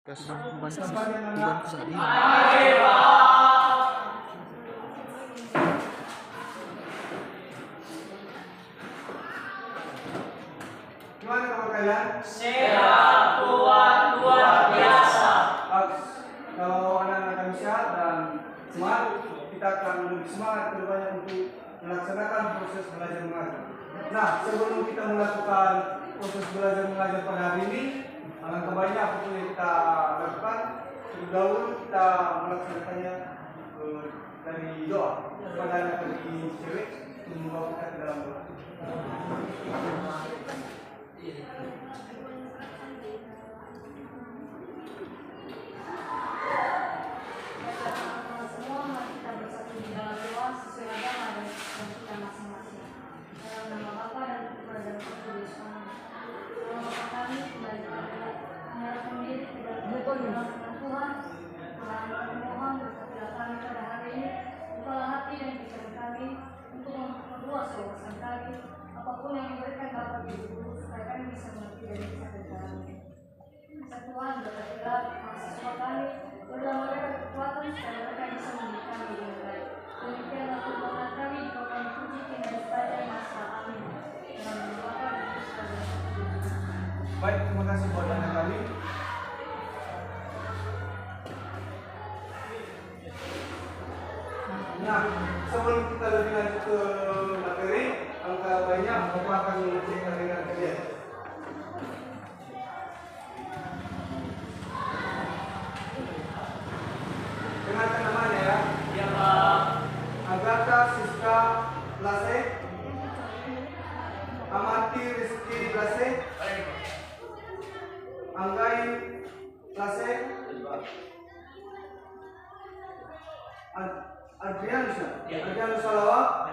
Bebanku saat ini. Gimana kabar kalian? Sehat, kuat, luar biasa. Bagus. Kalau anak-anak kami sehat dan semangat, kita akan lebih semangat ke depannya untuk melaksanakan proses belajar mengajar. Nah, sebelum kita melakukan proses belajar mengajar pada hari ini, alangkah baiknya apa yang kita lakukan. Terlebih dahulu kita melaksanakannya dari doa kepada anak kami cewek untuk membawa kita ke dalam doa. Apapun yang diberikan dapat diburu supaya kami bisa mengerti dan bisa berjalan. Tuhan berkatilah mahasiswa kami, berilah mereka kekuatan supaya mereka bisa mendidik kami dengan baik. Demikianlah perbuatan kami, jika kami puji tinggal saja masa amin. Dalam nama Bapa dan Putra dan Roh Kudus. Baik, terima kasih buat anak kami. Nah, sebelum kita lebih lanjut ke materi, alangkah baiknya Bapak akan mengecekkan dengan kalian. Dengarkan namanya ya. Ya Pak. Agatha Siska Lase, Amati Rizky Lase, Anggai Lase, Adrianus Salawak,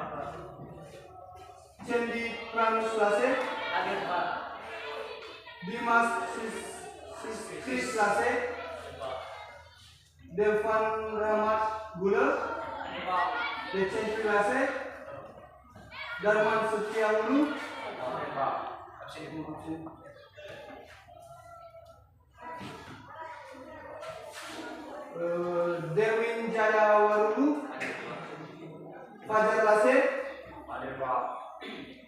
Cendi Pranus Lase, Hadir Pak. Dimas Sis Lase, Devan Rahmat Gula, Hadir Pak. Decentri Lase, Darman Setiaulu, Hadir Pak. Absen Ibu. Derwin Jaya Warulu, Fajar Lase, Hadir Pak.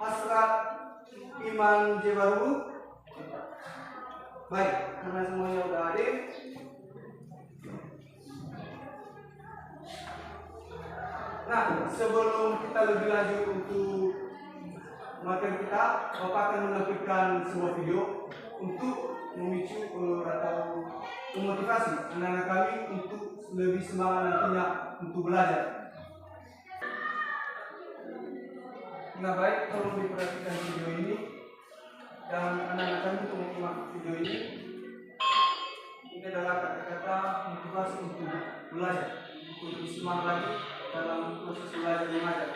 Hasrat Iman Jebaru. Baik, karena semuanya udah hadir, nah sebelum kita lebih lanjut untuk materi kita, Bapak akan menampilkan sebuah video untuk memicu atau memotivasi anak-anak kami untuk lebih semangat nantinya untuk belajar. Nah baik, tolong diperhatikan video ini dan anak-anak kami untuk menyimak video ini. Ini adalah kata-kata motivasi untuk belajar, untuk lebih semangat lagi dalam proses belajar mengajar.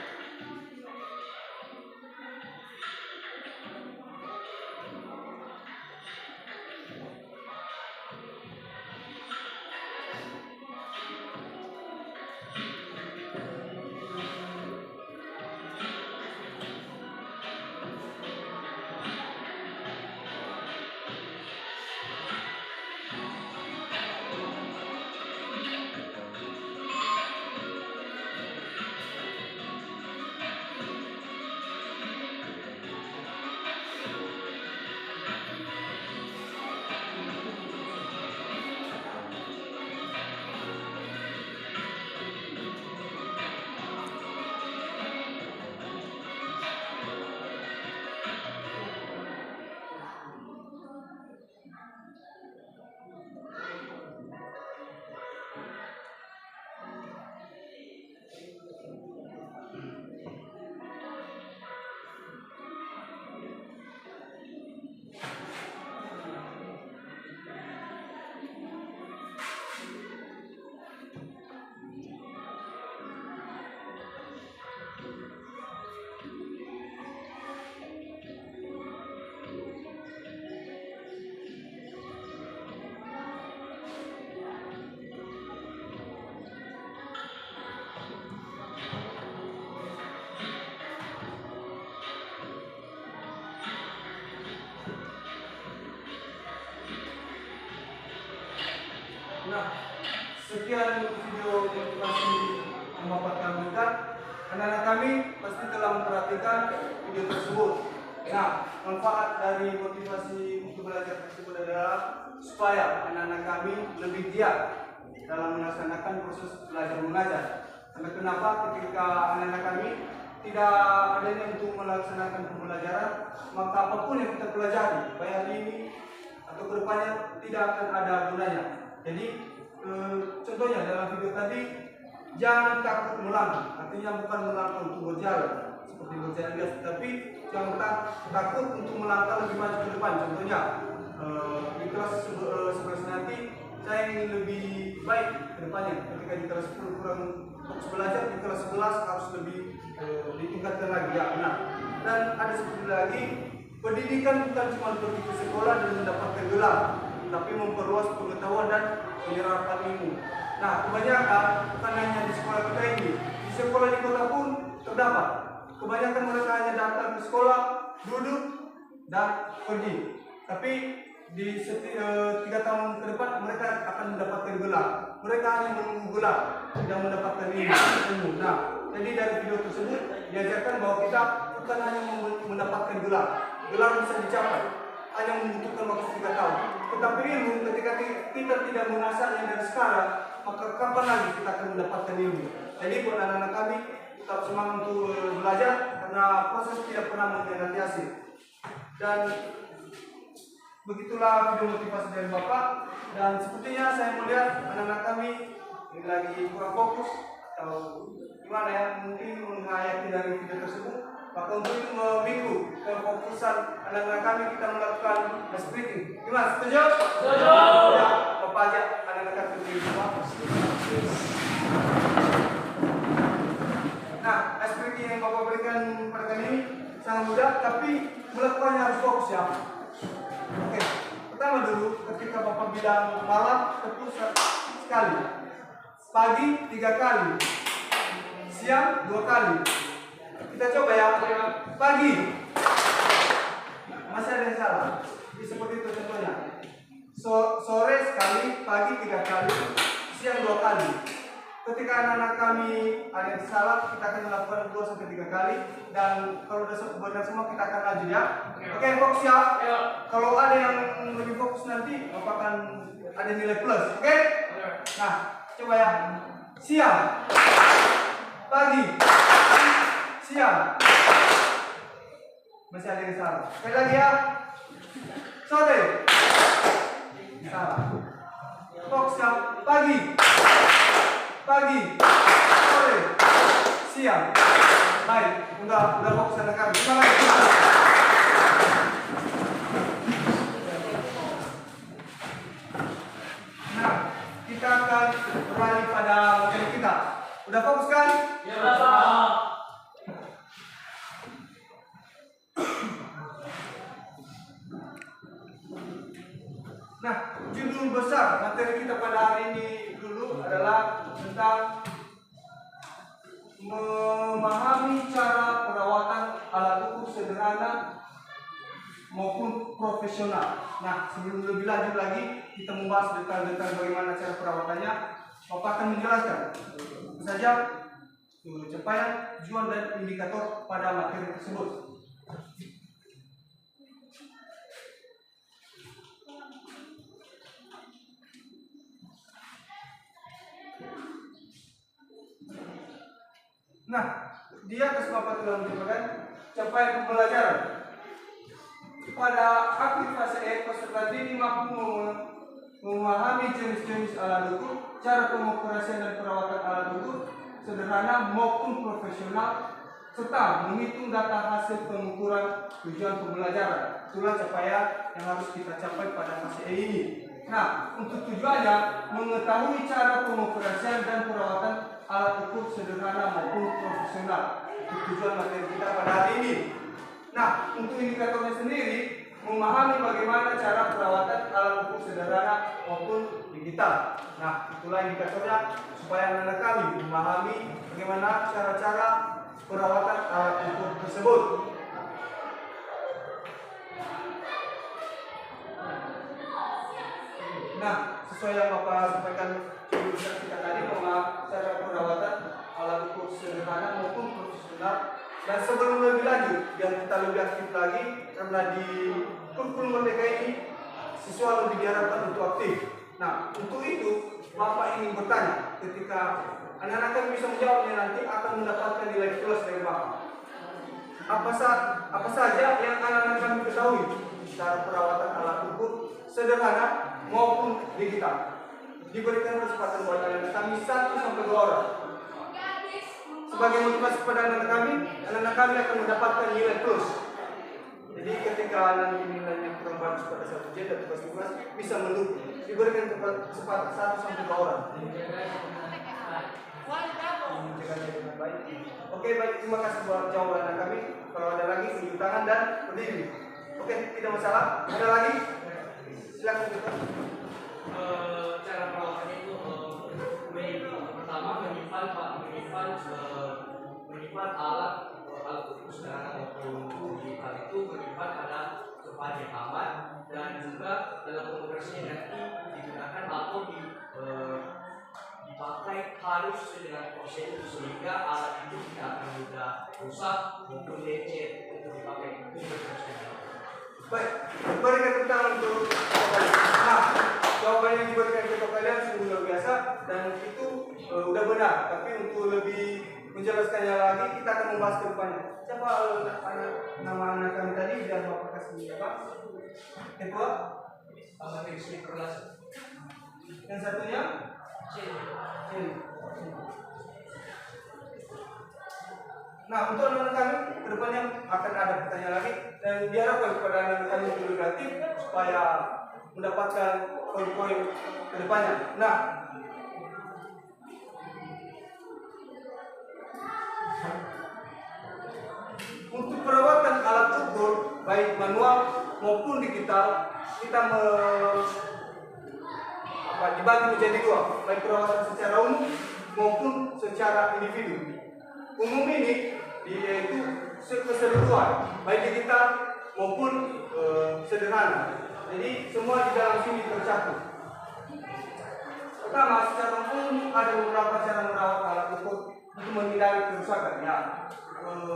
Nah, sekian video motivasi yang Bapak tampilkan. Anak-anak kami pasti telah memperhatikan video tersebut. Nah, manfaat dari motivasi untuk belajar tersebut adalah supaya anak-anak kami lebih giat dalam melaksanakan proses belajar mengajar. Sampai kenapa ketika anak-anak kami tidak adanya untuk melaksanakan pembelajaran, maka apapun yang kita pelajari, baik hari ini atau kedepannya tidak akan ada gunanya. Jadi contohnya dalam video tadi, jangan takut melangkah. Artinya bukan melangkah untuk berjalan seperti berjalan biasa, tapi jangan takut untuk melangkah lebih maju ke depan. Contohnya di kelas 11 nanti saya ingin lebih baik ke depannya. Ketika di kelas 10 kurang fokus belajar, di kelas 11 harus lebih ditingkatkan lagi. Ya, benar. Dan ada satu lagi, pendidikan bukan cuma pergi ke sekolah dan mendapatkan gelar, tapi memperluas pengetahuan dan penyerapan ilmu. Nah, kebanyakan bukan hanya di sekolah kita ini, di sekolah di kota pun terdapat. Kebanyakan mereka hanya datang ke sekolah, duduk, dan pergi. Tapi di 3 tahun ke depan mereka akan mendapatkan gelar. Mereka hanya menunggu gelar, tidak mendapatkan ilmu. Nah, jadi dari video tersebut diajarkan bahwa kita bukan hanya mendapatkan gelar. Gelar bisa dicapai, hanya membutuhkan waktu 3 tahun. Tetapi ilmu ketika kita tidak mengasahnya dari sekarang, maka kapan lagi kita akan mendapatkan ilmu? Jadi buat anak-anak kami tetap semangat untuk belajar karena proses tidak pernah mengkhianati hasil. Dan begitulah video motivasi dari Bapak. Dan sepertinya saya melihat anak-anak kami ini lagi kurang fokus atau gimana ya, mungkin menghayati dari video tersebut. Maka untuk itu meminggu kefokusan anak-anak kami, kita melakukan speaking. Gimana? Setuju? Setuju. Ya, Bapak ajak anak-anak kami di rumah. Nah, speaking yang Bapak berikan pada kali ini sangat mudah, tapi melakukannya harus fokus ya. Oke, pertama dulu ketika Bapak bilang malam, tepuh sekali, pagi 3 kali, siang 2 kali. Kita coba ya, pagi masih ada yang salah. Jadi seperti itu contohnya. Sore sekali, pagi 3 kali, siang 2 kali. Ketika anak-anak kami ada yang salah, kita akan melakukan 2-3 kali. Dan kalau sudah benar semua, kita akan lanjut ya. Oke, fokus ya. Kalau ada yang lebih fokus nanti, Bapak akan ada nilai plus. Oke? Nah, coba ya. Siang, pagi, siang. Masih ada yang salah. Sekali lagi ya. Sore, salah. Fokus ya. Pagi, sore, siang. Baik, udah fokus anak kami. Terima kasih. Nah, kita akan beralih pada materi kita. Udah fokus kan? Ya, Bapak. Nah, judul besar materi kita pada hari ini dulu adalah tentang memahami cara perawatan alat ukur sederhana maupun profesional. Nah, sebelum lebih lanjut lagi, kita membahas detail-detail bagaimana cara perawatannya. Bapak akan menjelaskan saja capaian, tujuan, dan indikator pada materi tersebut. Nah, di atas Bapak telah menyebutkan capaian pembelajaran. Pada akhir fase E, peserta didik mampu memahami jenis-jenis alat ukur, cara pengoperasian dan perawatan alat ukur sederhana maupun profesional, serta menghitung data hasil pengukuran tujuan pembelajaran. Itulah capaian yang harus kita capai pada fase E ini. Nah, untuk tujuannya mengetahui cara pengoperasian dan perawatan alat ukur sederhana maupun profesional. Itu tujuan materi kita pada hari ini. Nah, untuk indikatornya sendiri, memahami bagaimana cara perawatan alat ukur sederhana maupun digital. Nah, itulah indikatornya supaya anak-anak kami memahami bagaimana cara-cara perawatan alat ukur tersebut. Nah, sesuai yang Bapak sampaikan sebelum kita tadi bahwa cara perawatan alat ukur sederhana maupun profesional. Dan sebelum lebih lanjut, biar kita lebih aktif lagi, karena di kurikulum Merdeka ini siswa lebih diharapkan untuk aktif. Nah, untuk itu Bapak ingin bertanya, ketika anak-anak kami bisa menjawabnya nanti akan mendapatkan nilai plus dari Bapak. Apa saja yang anak-anak kami ketahui cara perawatan alat ukur sederhana maupun digital. Diberikan kesempatan buat anak-anak kami 1 sampai 2 orang. Sebagai motivasi kepada anak-anak kami akan mendapatkan nilai plus. Jadi ketika nanti nilainya kurang bagus pada satu ujian dan tugas-tugas bisa mendukung. Diberikan kesempatan 1 sampai 2 orang. Menjaga dengan baik. Oke, baik, terima kasih buat jawaban anak kami. Kalau ada lagi tunjuk tangan dan berdiri. Oke, tidak masalah. Ada lagi? Silakan kita. Cara perawatannya itu pertama menyimpan alat ukur sederhana maupun digital itu menyimpan pada tempat yang aman, dan juga dalam pengoperasian nanti digunakan atau dipakai harus sesuai dengan prosedur sehingga alat itu tidak akan mudah rusak maupun lecet untuk dipakai itu berproses. Baik, berikan tepuk tangan untuk kalian. Nah, jawaban yang diberikan kepada kalian sungguh luar biasa dan itu udah benar. Tapi untuk lebih menjelaskannya lagi, kita akan membahas ke depannya. Siapa nama anak kami tadi? Biar Bapak kasih apa? Kedua, yang satunya? Nah, untuk anak-anak kami ke depannya akan ada pertanyaan lagi dan diharapkan kepada anak-anak kami untuk lebih aktif supaya mendapatkan poin-poin ke depannya. Nah, untuk perawatan alat ukur baik manual maupun digital kita dibagi menjadi 2, baik perawatan secara umum maupun secara individu. Umum ini yaitu keseluruhan, baik digital maupun sederhana. Jadi semua di dalam sini tercakup. Pertama, secara umum ada beberapa cara merawat alat ukur untuk menghindari kerusakan. Ya,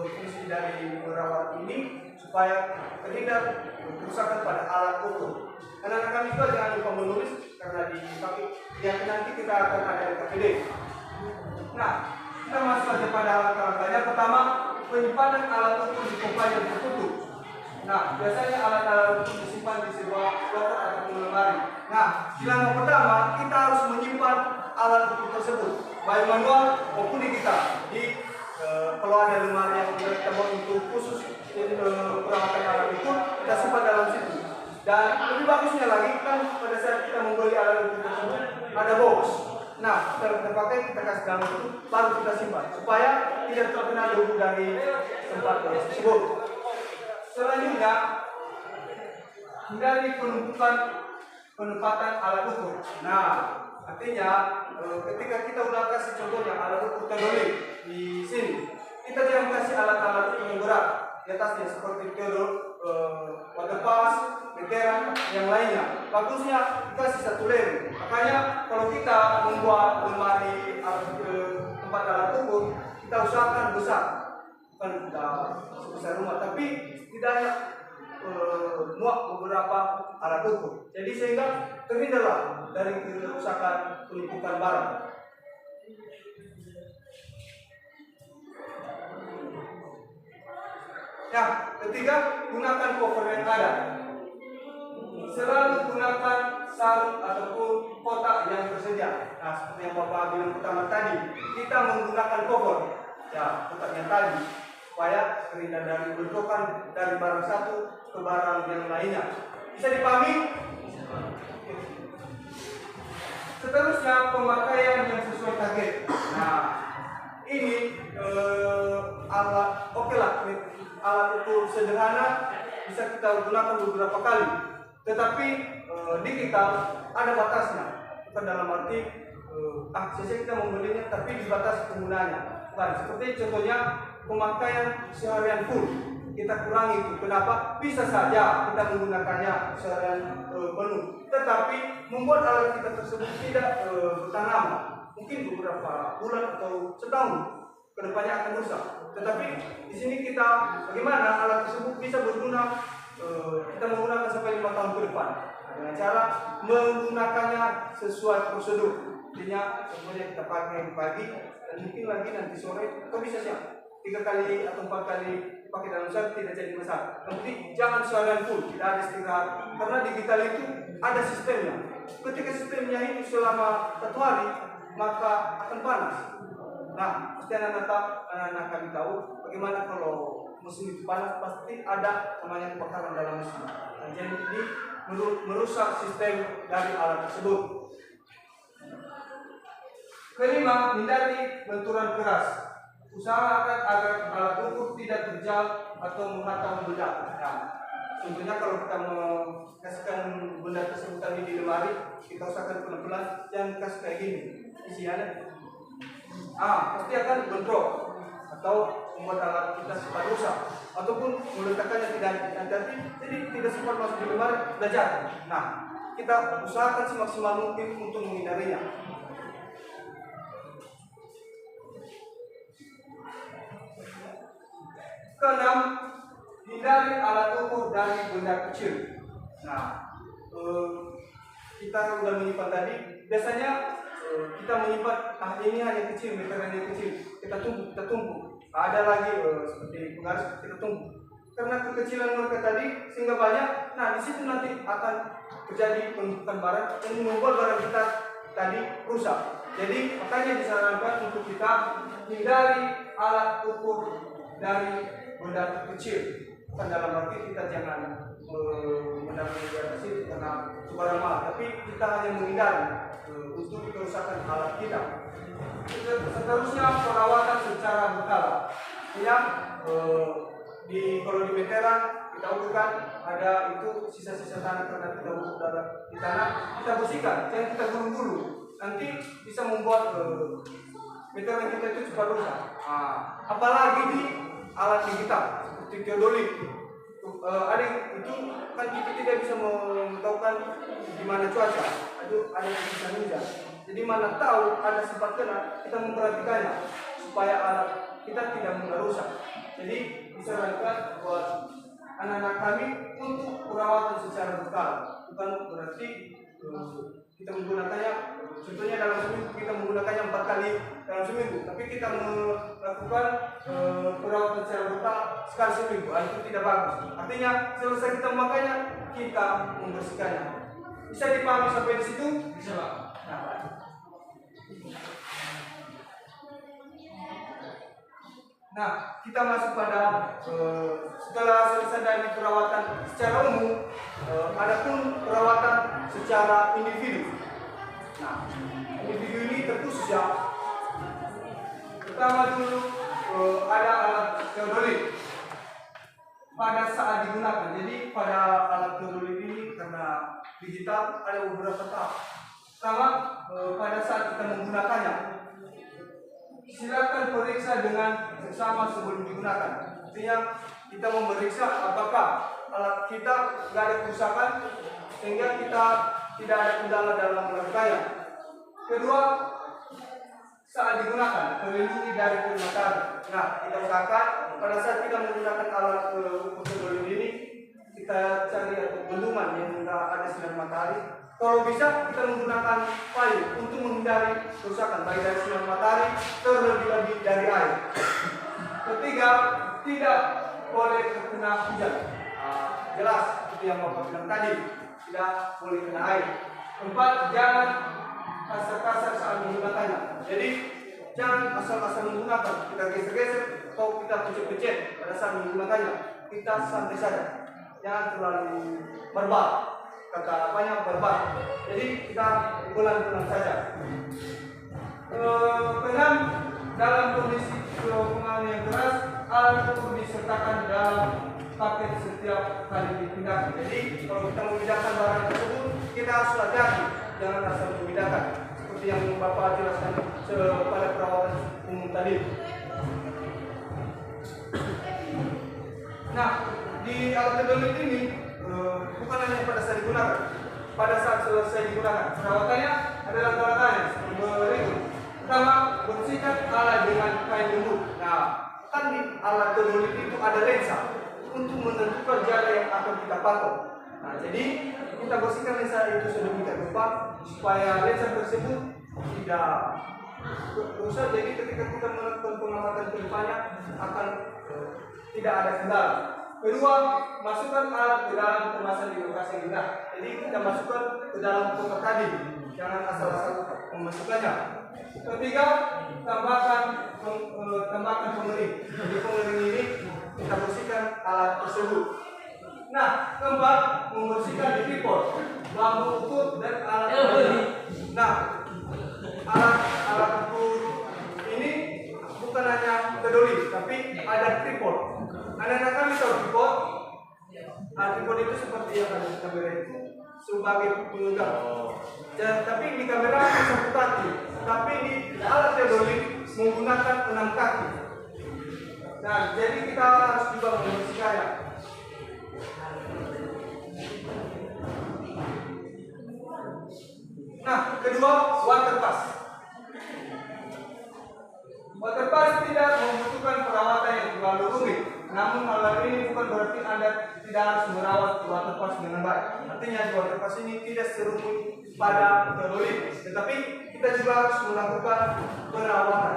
fungsi dari merawat ini supaya terhindar kerusakan pada alat ukur. Anak-anak kami juga jangan lupa menulis karena dipakai yang nanti kita akan ada KPD. Nah, kita masuk saja pada alat-alatnya. Pertama, penyimpanan alat ukur di kontainer tertutup. Nah, biasanya alat-alat ukur disimpan di sebuah loker atau lemari. Nah, yang pertama, kita harus menyimpan alat ukur tersebut, baik manual maupun digital. Kalau ada lemari yang kita buat untuk khusus perawatan alat ukur, kita simpan dalam situ. Dan lebih bagusnya lagi kan pada saat kita membeli alat ukur tersebut ada box. Nah, setelah kita pakai kita kasih dalam itu baru kita simpan supaya tidak terkena debu dari tempat tersebut. Selanjutnya, hindari penempatan alat ukur. Nah, artinya ketika kita udah kasih contohnya alat ukur teodolik di sini, kita jangan kasih alat-alat ukur yang berat di atasnya seperti teodol, water pass, meteran, yang lainnya. Bagusnya dikasih satu layer. Makanya kalau kita membuat lemari tempat alat ukur, kita usahakan besar, bukan kita sebesar rumah, tapi tidaknya muat beberapa alat ukur. Jadi sehingga terhindarlah dari kerusakan penumpukan barang. Ya, ketiga, gunakan cover yang ada. Selalu gunakan sarung ataupun kotak yang tersedia. Nah, seperti yang Bapak bilang pertama tadi, kita menggunakan cover, ya, kotak yang tadi, supaya terhindar dari bentrokan dari barang satu ke barang yang lainnya. Bisa dipahami? Seterusnya, pemakaian yang sesuai target. Nah, ini alat, alat ukur sederhana bisa kita gunakan beberapa kali, tetapi digital ada batasnya. Bukan dalam arti aksesnya kita membelinya, tapi dibatasi penggunaannya. Bukan seperti contohnya pemakaian seharian full, kita kurangi itu. Kenapa? Bisa saja kita menggunakannya seharian penuh, tetapi membuat alat kita tersebut tidak bertahan lama, mungkin beberapa bulan atau setahun kedepannya akan rusak. Tetapi di sini kita bagaimana alat tersebut bisa berguna, kita menggunakan sampai 5 tahun ke depan dengan cara menggunakannya sesuai prosedur. Artinya semuanya kita pakai pagi dan mungkin lagi nanti sore atau bisa siang 3 kali atau 4 kali pakai dalam sehari tidak jadi masalah. Yang penting jangan seharian full, tidak ada istirahat. Karena digital itu ada sistemnya. Ketika sistemnya itu selama 1 hari maka akan panas. Nah, pasti anak-anak kami tahu bagaimana kalau mesin itu panas, pasti ada namanya kebakaran dalam mesin. Nah, jadi ini merusak sistem dari alat tersebut. Kelima, hindari benturan keras. Usahakan agar alat ukur tidak terjal atau menghantam benda. Nah, contohnya kalau kita mengasihkan benda tersebut tadi di lemari, kita usahakan pelan-pelan, jangan kasih kayak gini. Isiannya, pasti akan bentrok atau membuat alat kita sempat rusak, ataupun meletakkannya tidak hati-hati, jadi tidak sempat masuk di lemari, sudah jatuh. Nah, kita usahakan semaksimal mungkin untuk menghindarinya. Keenam, hindari alat ukur dari benda kecil. Nah, kita sudah menyimpan tadi. Biasanya kita menyimpan ini hanya kecil, meterannya kecil. Kita tumpuk. Ada lagi seperti penggaris, kita tumpuk. Karena kekecilan mereka tadi sehingga banyak. Nah, di situ nanti akan terjadi penumpukan barang yang membuat barang kita tadi rusak. Jadi makanya disarankan untuk kita hindari alat ukur dari benda kecil. Kan dalam arti kita jangan mendapat benda kecil karena barang mahal, tapi kita hanya menghindari untuk kerusakan alat kita. Seterusnya perawatan secara berkala. Yang kalau di veteran kita ukurkan ada itu sisa-sisa tanah karena kita ukur di tanah, kita bersihkan, jangan kita gulung-gulung. Nanti bisa membuat veteran kita itu cepat rusak. Apalagi di alat digital seperti teodolit, ada itu kan kita tidak bisa mengetahukan di mana cuaca, ada yang bisa hujan. Jadi mana tahu ada sempat kena, kita memperhatikannya supaya alat kita tidak mudah rusak. Jadi disarankan buat anak-anak kami untuk perawatan secara berkala, bukan berarti kita menggunakannya, contohnya dalam seminggu kita menggunakannya 4 kali dalam seminggu, tapi kita melakukan perawatan secara berkala sekali seminggu, itu tidak bagus. Artinya selesai kita memakainya, kita membersihkannya. Bisa dipahami sampai di situ? Bisa, Pak. Nah, kita masuk pada setelah selesai dari perawatan secara umum, adapun perawatan secara individu. Nah, individu ini terkhusus ya. Pertama dulu ada alat teodolit. Pada saat digunakan, jadi pada alat teodolit ini karena digital ada beberapa tahap. Pertama, pada saat kita menggunakannya, silakan periksa dengan seksama sebelum digunakan. Artinya kita memeriksa apakah alat kita tidak ada kerusakan sehingga kita tidak ada kendala dalam melakukannya. Kedua, saat digunakan terlindungi dari terik matahari. Nah, kita usahakan pada saat kita menggunakan alat ukur teodolit ini, kita cari bendungan yang tidak ada sinar matahari. Kalau bisa kita menggunakan payung untuk menghindari kerusakan baik dari sinar matahari terlebih-lebih dari air. Ketiga, tidak boleh terkena hujan. Jelas itu yang Bapak bilang tadi, tidak boleh kena air. Keempat, jangan kasar-kasar saat menggunakannya. Jadi jangan asal-asal menggunakan, kita geser-geser atau kita pencet-pencet pada saat menggunakannya. Kita santai saja, jangan terlalu verbal. Kata apanya berbar. Jadi kita pelan-pelan saja. Keenam, dalam kondisi pengaman yang keras, alat itu disertakan dalam paket setiap kali dipindahkan. Jadi kalau kita memindahkan barang tersebut, kita harus hati-hati, jangan asal memindahkan. Seperti yang Bapak jelaskan pada perawatan umum tadi. Nah, di alat teodolit ini bukan hanya pada saat digunakan, pada saat selesai digunakan. Perawatannya adalah perawatannya berikut. Pertama, bersihkan alat dengan kain lembut. Nah, kan di alat terlulip itu ada lensa untuk menentukan jarak yang akan kita patok. Nah, jadi kita bersihkan lensa itu sedemikian rupa supaya lensa tersebut tidak rusak. Jadi ketika kita melakukan pengamatan kedepannya akan tidak ada kendala. Kedua, masukkan alat ke dalam kemasan di lokasi yang rendah. Jadi kita masukkan ke dalam kotak tadi, jangan asal-asal memasukkannya. Ketiga, tambahkan pengering. Jadi pengering ini kita bersihkan alat tersebut. Nah, keempat, membersihkan di tripod, bambu ukur dan alat lainnya. Nah, alat ukur ini bukan hanya kedoli, tapi ada tripod. Anak-anak kami tahu tripod. Tripod itu seperti yang ada di kamera itu sebagai penunggak. Tapi di kamera satu kaki, tapi di alat kedoli menggunakan 6 kaki. Nah, jadi kita harus juga membersihkannya. Nah, kedua, water pass. Water pass tidak membutuhkan perawatan yang terlalu rumit. Namun hal ini bukan berarti Anda tidak harus merawat water pass dengan baik. Artinya di water pass ini tidak serumit pada terlulip, tetapi kita juga harus melakukan perawatan.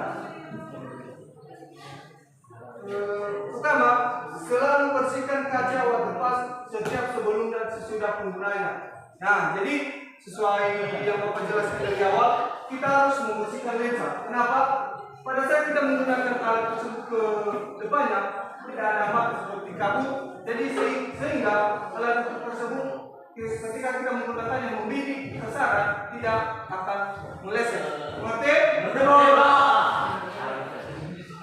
Pertama, selalu bersihkan kaca water pass setiap sebelum dan sesudah penggunaannya. Nah, jadi sesuai yang Bapak jelaskan dari awal, kita harus membersihkan lensa. Kenapa? Pada saat kita menggunakan alat tersebut ke depannya, tidak ada mat seperti kabut. Jadi sehingga alat tersebut ketika kita menggunakannya membidik ke sasaran tidak akan meleset. Mengerti?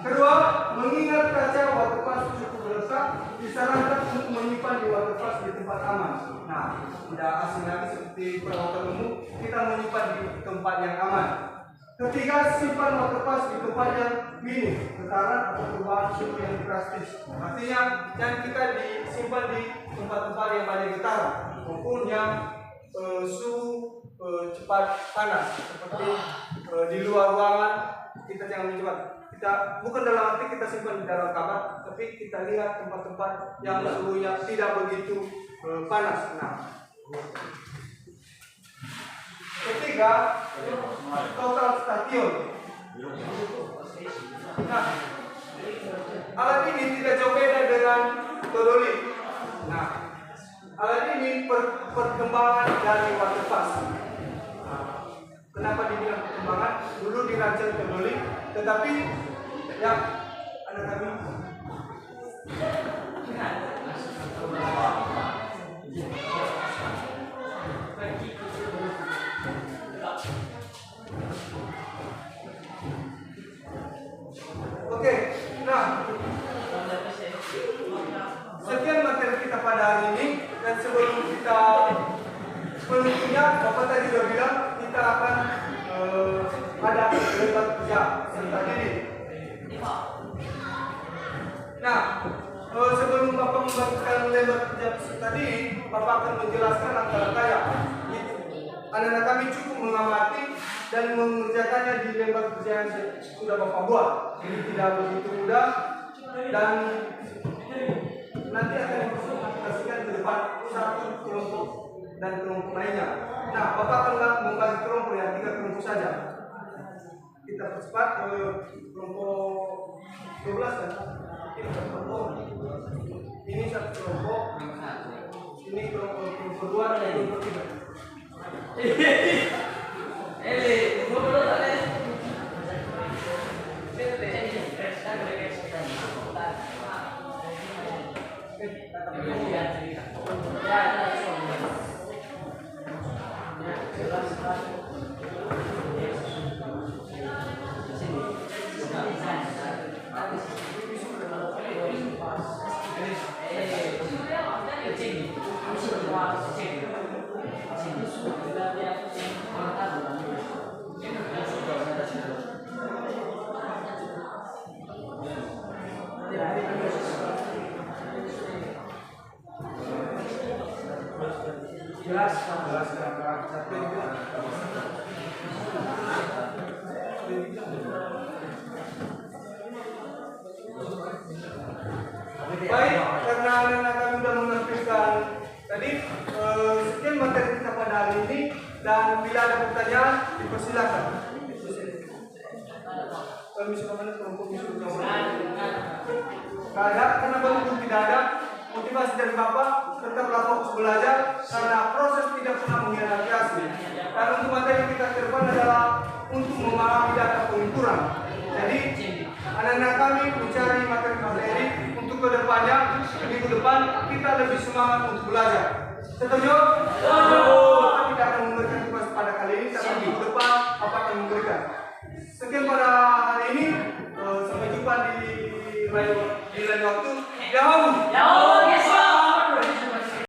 Kedua, mengingat kaca water pass cukup berlesak, disarankan untuk menyimpan di water pass di tempat aman. Nah, tidak asing lagi seperti perawatan umum, kita menyimpan di tempat yang aman. Ketiga, simpan water pass di tempat yang minim getaran atau perubahan suhu yang drastis. Artinya, yang kita disimpan di tempat-tempat yang banyak getaran maupun yang suhu cepat panas, seperti di luar ruangan. Kita jangan mencoba. Kita bukan dalam arti kita simpan di dalam kamar, tapi kita lihat tempat-tempat yang suhunya tidak begitu panas. Nah, ketiga, total station. Nah, alat ini tidak jauh beda dengan terlulip. Nah, alat ini perkembangan dari water pass. Kenapa dibilang perkembangan? Dulu dirancang terlulip, tetapi ya anak kami Oke, nah sekian materi kita pada hari ini, dan sebelum kita penutupnya, Bapak tadi sudah bilang kita akan ada lembar kerja serta diri. Nah, sebelum Bapak membagikan lembar kerja serta diri, Bapak akan menjelaskan langkah-langkah yang anak-anak kami cukup mengamati dan mengerjakannya di lembar kerja yang sudah Bapak buat. Jadi tidak begitu mudah, dan nanti akan dipresentasikan ke depan satu kelompok dan kelompok lainnya. Nah, Bapak akan membagi kelompok yang 3 kelompok saja. Kita percepat ke kelompok 12 kan? Ini satu kelompok, ini kelompok 2 dan kelompok 3. Dan bila ada pertanyaan, dipersilakan. Permisi mana kelompok misi Tidak ada, kenapa itu tidak ada? Motivasi dari Bapak tetaplah fokus belajar karena proses tidak pernah mengkhianati hasil. Dan untuk materi kita ke depan adalah untuk memahami data pengukuran. Jadi anak-anak kami mencari materi-materi untuk kedepannya, minggu depan kita lebih semangat untuk belajar. Setuju? Bapak tidak akan memberikan tugas pada kali ini, tapi minggu depan Bapak akan memberikan. Sekian pada hari ini. Sampai jumpa di lain waktu. Ya,